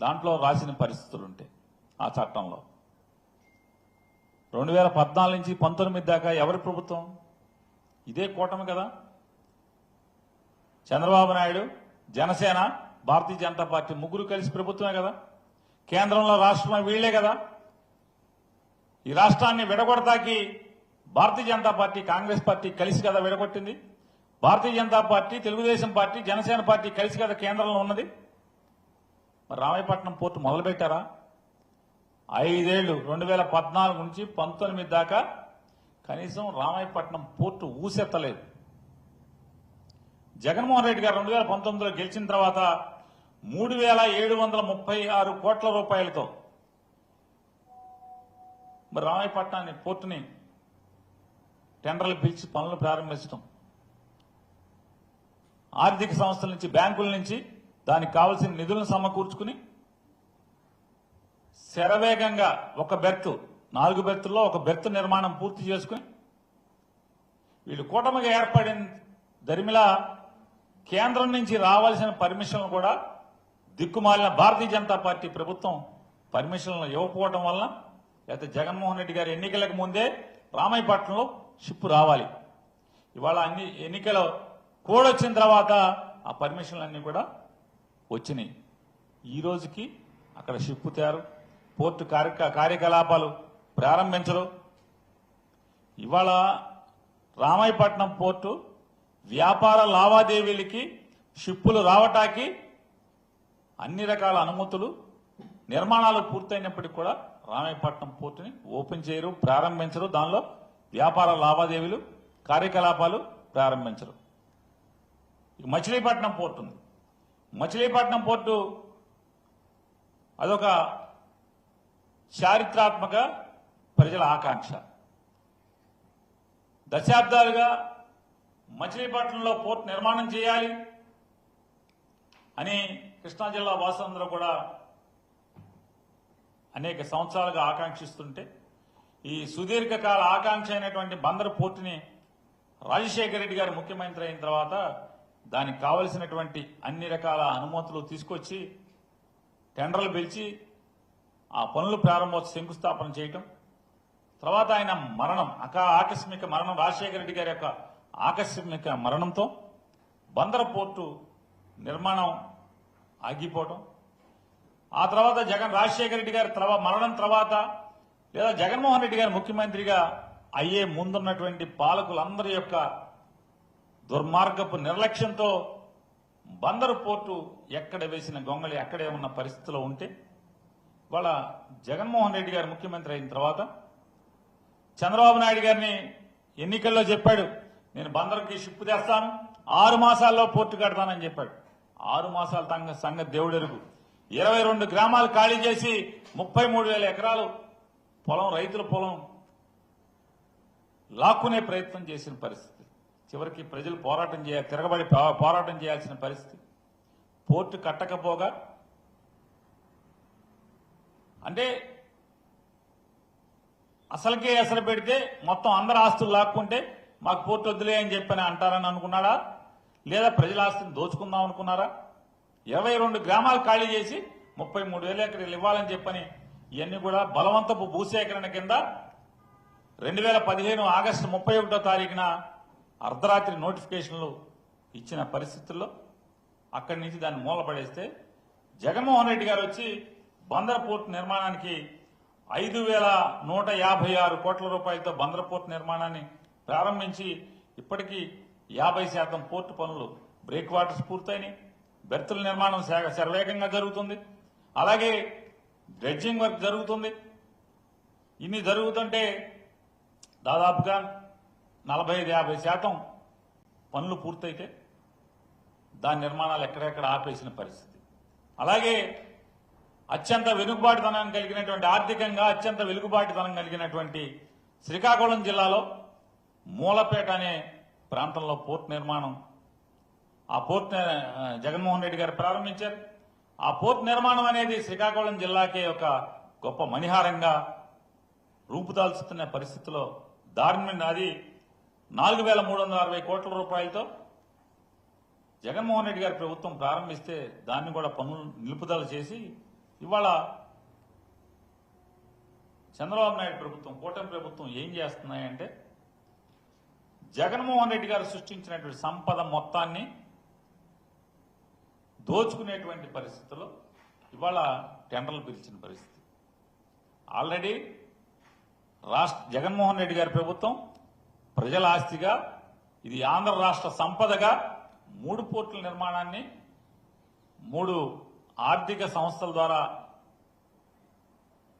దాంట్లో రాసిన పరిస్థితులు ఉంటాయి. ఆ చట్టంలో 2014 నుంచి 19 దాకా ఎవరి ప్రభుత్వం? ఇదే కూటమి కదా. చంద్రబాబు నాయుడు, జనసేన, భారతీయ జనతా పార్టీ ముగ్గురు కలిసి ప్రభుత్వమే కదా. కేంద్రంలో రాష్ట్రం వీళ్లే కదా. ఈ రాష్ట్రాన్ని విడగొడతాకి భారతీయ జనతా పార్టీ, కాంగ్రెస్ పార్టీ కలిసి కదా విడగొట్టింది. Bharatiya Janata party, Telugu Desam party, Janasena party కలిసి కదా కేంద్రంలో ఉన్నది. మరి రామాయపట్నం పోర్టు మొదలుపెట్టారా? 5 ఏళ్లు 2014 నుంచి 19 దాకా కనీసం రామాయపట్నం పోర్టు ఊసెత్తలేదు. జగన్మోహన్ రెడ్డి గారు 2019లో గెలిచిన తర్వాత 3,736 కోట్ల రూపాయలతో మరి రామాయపట్నాన్ని పోర్టుని టెండర్లు పిలిచి పనులు ప్రారంభించడం, ఆర్థిక సంస్థల నుంచి, బ్యాంకుల నుంచి దానికి కావాల్సిన నిధులను సమకూర్చుకుని శరవేగంగా ఒక బెర్త్, 4 బెర్తుల్లో ఒక బెర్త్ నిర్మాణం పూర్తి చేసుకుని వీళ్ళు కూటమిగా ఏర్పడిన దరిమిలా కేంద్రం నుంచి రావాల్సిన పర్మిషన్లు కూడా దిక్కుమాలిన భారతీయ జనతా పార్టీ ప్రభుత్వం పర్మిషన్లు ఇవ్వకపోవడం వల్ల, లేకపోతే జగన్మోహన్ రెడ్డి గారి ఎన్నికలకు ముందే రామాయపట్నంలో షిప్ రావాలి. ఇవాళ అన్ని ఎన్నికల కోడ్ వచ్చిన తర్వాత ఆ పర్మిషన్లన్నీ కూడా వచ్చినాయి. ఈ రోజుకి అక్కడ షిప్ తయారు, పోర్టు కార్యకలాపాలు ప్రారంభించరు. ఇవాళ రామాయపట్నం పోర్టు వ్యాపార లావాదేవీలకి, షిప్పులు రావటానికి అన్ని రకాల అనుమతులు, నిర్మాణాలు పూర్తయినప్పటికీ కూడా రామాయపట్నం పోర్టుని ఓపెన్ చేయరు, ప్రారంభించరు. దానిలో వ్యాపార లావాదేవీలు, కార్యకలాపాలు ప్రారంభించరు. మచిలీపట్నం పోర్టు ఉంది. మచిలీపట్నం పోర్టు అదొక చారిత్రాత్మక ప్రజల ఆకాంక్ష. దశాబ్దాలుగా మచిలీపట్నంలో పోర్టు నిర్మాణం చేయాలి అని కృష్ణా జిల్లా వాసులందరూ కూడా అనేక సంవత్సరాలుగా ఆకాంక్షిస్తుంటే, ఈ సుదీర్ఘకాల ఆకాంక్ష అయినటువంటి బందరు పోర్టుని రాజశేఖర రెడ్డి గారు ముఖ్యమంత్రి అయిన తర్వాత దానికి కావలసినటువంటి అన్ని రకాల అనుమతులు తీసుకొచ్చి టెండర్లు పిలిచి ఆ పనులు ప్రారంభోత్సవ శంకుస్థాపన చేయటం, తర్వాత ఆయన మరణం, ఆకస్మిక మరణం, రాజశేఖర రెడ్డి గారి యొక్క ఆకస్మిక మరణంతో బందరు పోర్టు నిర్మాణం ఆగిపోవటం, ఆ తర్వాత రాజశేఖర రెడ్డి గారి మరణం తర్వాత లేదా జగన్మోహన్ రెడ్డి గారు ముఖ్యమంత్రిగా అయ్యే ముందున్నటువంటి పాలకులందరి యొక్క దుర్మార్గపు నిర్లక్ష్యంతో బందరు పోర్టు ఎక్కడ వేసిన గొంగళి అక్కడే ఉన్న పరిస్థితిలో ఉంటే, ఇవాళ జగన్మోహన్ రెడ్డి గారు ముఖ్యమంత్రి అయిన తర్వాత చంద్రబాబు నాయుడు గారిని ఎన్నికల్లో చెప్పాడు, నేను బందరుకి షిప్ తెస్తాను, 6 మాసాల్లో పోర్టు కడతానని చెప్పాడు. 6 మాసాల సంగతి దేవుడెరుగు. 22 గ్రామాలు ఖాళీ చేసి 33,000 ఎకరాలు పొలం, రైతుల పొలం లాక్కునే ప్రయత్నం చేసిన పరిస్థితి. చివరికి ప్రజలు తిరగబడి పోరాటం చేయాల్సిన పరిస్థితి. పోర్టు కట్టకపోగా, అంటే అసలుకే ఎసరు పెడితే మొత్తం అందరు ఆస్తులు లాక్కుంటే మాకు పోర్టు వద్దులే అని చెప్పని అంటారని అనుకున్నాడా, లేదా ప్రజల ఆస్తిని దోచుకుందాం అనుకున్నారా? 22 గ్రామాలు ఖాళీ చేసి 33,000 ఎకరాలు ఇవ్వాలని చెప్పని ఇవన్నీ కూడా బలవంతపు భూసేకరణ కింద 2015 ఆగస్టు 31వ తారీఖున అర్ధరాత్రి నోటిఫికేషన్లు ఇచ్చిన పరిస్థితుల్లో అక్కడి నుంచి దాన్ని మూలపడేస్తే జగన్మోహన్ రెడ్డి గారు వచ్చి బందర్ పోర్టు నిర్మాణానికి 5,156 కోట్ల రూపాయలతో బందర్ పోర్టు నిర్మాణాన్ని ప్రారంభించి ఇప్పటికీ 50% పోర్టు పనులు, బ్రేక్ వాటర్స్ పూర్తయినాయి, బెర్తుల నిర్మాణం శరవేగంగా జరుగుతుంది, అలాగే డ్రెడ్జింగ్ వర్క్ జరుగుతుంది. ఇన్ని జరుగుతుంటే దాదాపుగా 45-50% పనులు పూర్తయితే దాని నిర్మాణాలు ఎక్కడెక్కడ ఆపేసిన పరిస్థితి. అలాగే అత్యంత వెనుకబాటుతనం కలిగినటువంటి, ఆర్థికంగా అత్యంత వెనుకబాటుతనం కలిగినటువంటి శ్రీకాకుళం జిల్లాలో మూలపేట అనే ప్రాంతంలో పోర్టు నిర్మాణం, ఆ పోర్టు జగన్మోహన్ రెడ్డి గారు ప్రారంభించారు. ఆ పోర్టు నిర్మాణం అనేది శ్రీకాకుళం జిల్లాకే ఒక గొప్ప మణిహారంగా రూపుదాల్చుతున్న పరిస్థితిలో అది 4,360 కోట్ల రూపాయలతో జగన్మోహన్ రెడ్డి గారి ప్రభుత్వం ప్రారంభిస్తే దాన్ని కూడా పనులు నిలుపుదల చేసి ఇవాళ చంద్రబాబు నాయుడు ప్రభుత్వం, కూటమి ప్రభుత్వం ఏం చేస్తున్నాయంటే జగన్మోహన్ రెడ్డి గారు సృష్టించినటువంటి సంపద మొత్తాన్ని దోచుకునేటువంటి పరిస్థితుల్లో ఇవాళ టెండర్లు పిలిచిన పరిస్థితి. ఆల్రెడీ జగన్మోహన్ రెడ్డి గారి ప్రభుత్వం ప్రజల ఆస్తిగా, ఇది ఆంధ్ర రాష్ట్ర సంపదగా 3 పోర్టుల నిర్మాణాన్ని 3 ఆర్థిక సంస్థల ద్వారా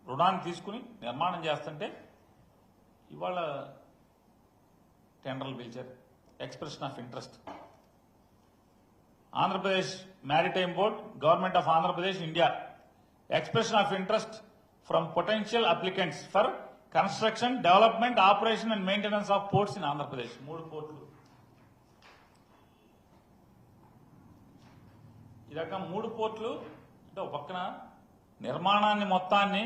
రుణాన్ని తీసుకుని నిర్మాణం చేస్తుంటే ఇవాళ టెండర్లు పిలిచారు. Expression of interest. Andhra Pradesh maritime board, government of Andhra Pradesh, India. Expression of interest from potential applicants for construction, development, operation and maintenance of ports in Andhra Pradesh. 3 పోర్టులు. ఈ రకం 3 పోర్టులు అంటే ఒక పక్కన నిర్మాణాన్ని మొత్తాన్ని